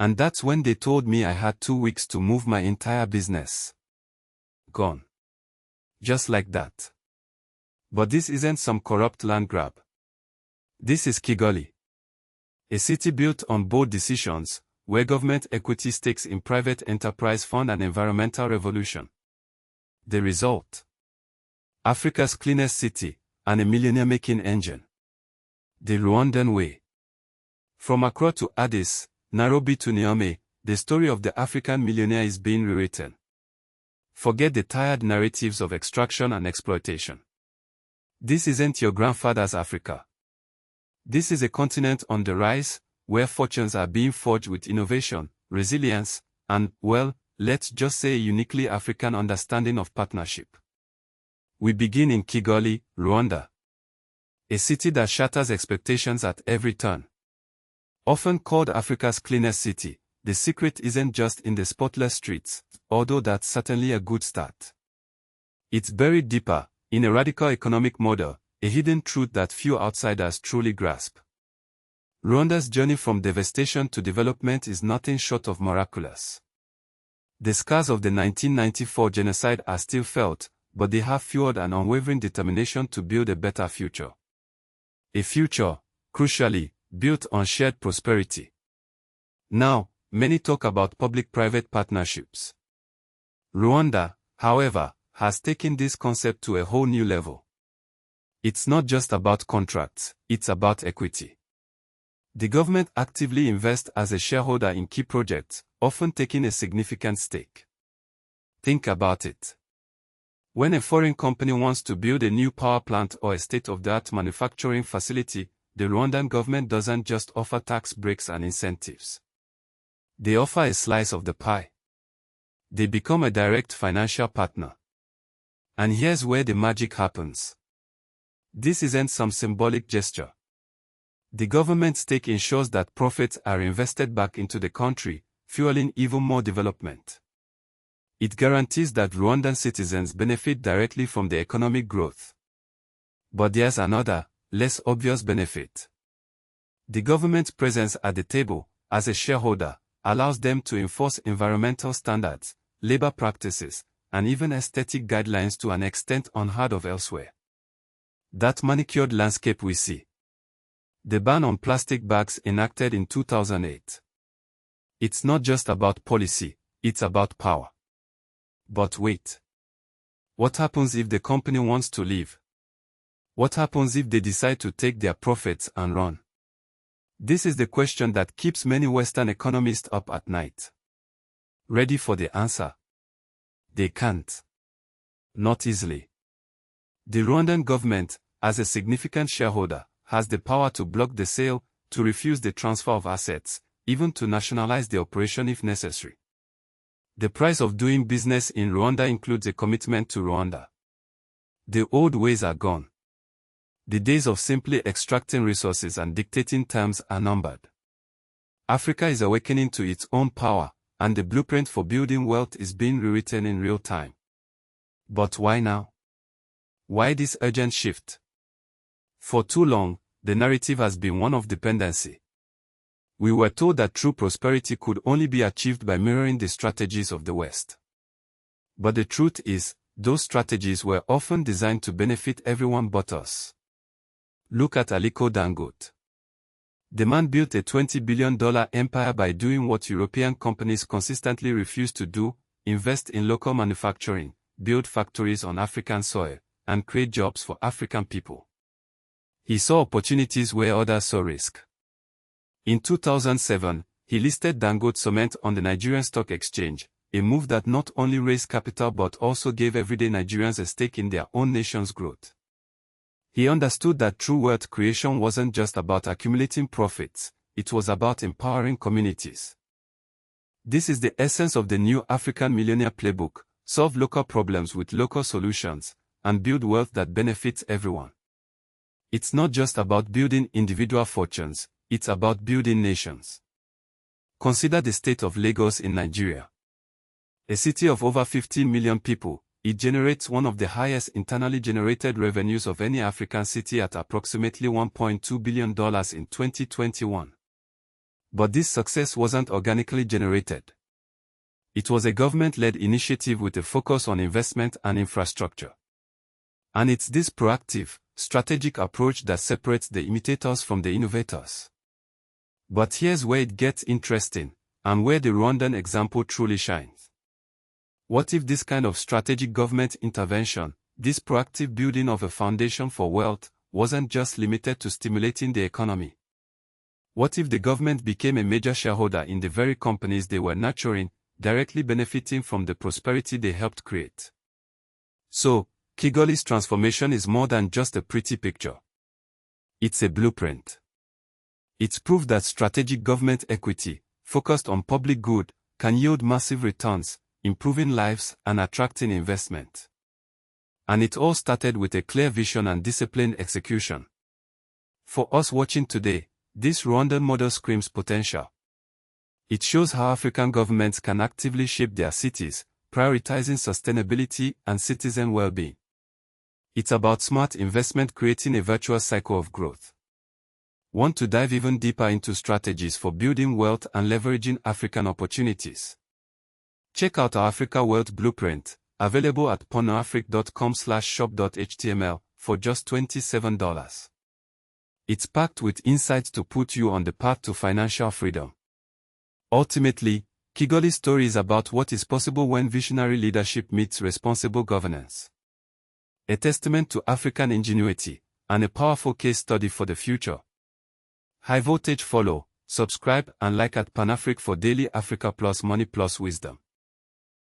And that's when they told me I had 2 weeks to move my entire business. Gone. Just like that. But this isn't some corrupt land grab. This is Kigali. A city built on bold decisions, where government equity stakes in private enterprise fund an environmental revolution. The result? Africa's cleanest city, and a millionaire-making engine. The Rwandan way. From Accra to Addis, Nairobi to Niamey, the story of the African millionaire is being rewritten. Forget the tired narratives of extraction and exploitation. This isn't your grandfather's Africa. This is a continent on the rise, where fortunes are being forged with innovation, resilience, and, well, let's just say a uniquely African understanding of partnership. We begin in Kigali, Rwanda. A city that shatters expectations at every turn. Often called Africa's cleanest city, the secret isn't just in the spotless streets, although that's certainly a good start. It's buried deeper, in a radical economic model, a hidden truth that few outsiders truly grasp. Rwanda's journey from devastation to development is nothing short of miraculous. The scars of the 1994 genocide are still felt, but they have fueled an unwavering determination to build a better future. A future, crucially, built on shared prosperity. Now, many talk about public-private partnerships. Rwanda, however, has taken this concept to a whole new level. It's not just about contracts, it's about equity. The government actively invests as a shareholder in key projects, often taking a significant stake. Think about it. When a foreign company wants to build a new power plant or a state-of-the-art manufacturing facility, the Rwandan government doesn't just offer tax breaks and incentives. They offer a slice of the pie. They become a direct financial partner. And here's where the magic happens. This isn't some symbolic gesture. The government stake ensures that profits are invested back into the country, fueling even more development. It guarantees that Rwandan citizens benefit directly from the economic growth. But there's another, less obvious benefit. The government's presence at the table, as a shareholder, allows them to enforce environmental standards, labor practices, and even aesthetic guidelines to an extent unheard of elsewhere. That manicured landscape we see. The ban on plastic bags enacted in 2008. It's not just about policy, it's about power. But wait. What happens if the company wants to leave? What happens if they decide to take their profits and run? This is the question that keeps many Western economists up at night. Ready for the answer? They can't. Not easily. The Rwandan government, as a significant shareholder, has the power to block the sale, to refuse the transfer of assets, even to nationalize the operation if necessary. The price of doing business in Rwanda includes a commitment to Rwanda. The old ways are gone. The days of simply extracting resources and dictating terms are numbered. Africa is awakening to its own power, and the blueprint for building wealth is being rewritten in real time. But why now? Why this urgent shift? For too long, the narrative has been one of dependency. We were told that true prosperity could only be achieved by mirroring the strategies of the West. But the truth is, those strategies were often designed to benefit everyone but us. Look at Aliko Dangote. The man built a $20 billion empire by doing what European companies consistently refuse to do: invest in local manufacturing, build factories on African soil, and create jobs for African people. He saw opportunities where others saw risk. In 2007, he listed Dangote Cement on the Nigerian Stock Exchange, a move that not only raised capital but also gave everyday Nigerians a stake in their own nation's growth. He understood that true wealth creation wasn't just about accumulating profits, it was about empowering communities. This is the essence of the new African millionaire playbook: solve local problems with local solutions, and build wealth that benefits everyone. It's not just about building individual fortunes, it's about building nations. Consider the state of Lagos in Nigeria. A city of over 15 million people, it generates one of the highest internally generated revenues of any African city at approximately $1.2 billion in 2021. But this success wasn't organically generated. It was a government-led initiative with a focus on investment and infrastructure. And it's this proactive, strategic approach that separates the imitators from the innovators. But here's where it gets interesting, and where the Rwandan example truly shines. What if this kind of strategic government intervention, this proactive building of a foundation for wealth, wasn't just limited to stimulating the economy? What if the government became a major shareholder in the very companies they were nurturing, directly benefiting from the prosperity they helped create? So, Kigali's transformation is more than just a pretty picture. It's a blueprint. It's proof that strategic government equity, focused on public good, can yield massive returns, improving lives and attracting investment. And it all started with a clear vision and disciplined execution. For us watching today, this Rwandan model screams potential. It shows how African governments can actively shape their cities, prioritizing sustainability and citizen well-being. It's about smart investment creating a virtuous cycle of growth. Want to dive even deeper into strategies for building wealth and leveraging African opportunities? Check out our Africa Wealth Blueprint, available at pornoafric.com/shop.html, for just $27. It's packed with insights to put you on the path to financial freedom. Ultimately, Kigali's story is about what is possible when visionary leadership meets responsible governance. A testament to African ingenuity, and a powerful case study for the future. High voltage follow, subscribe and like at PanAfric for daily Africa Plus Money Plus Wisdom.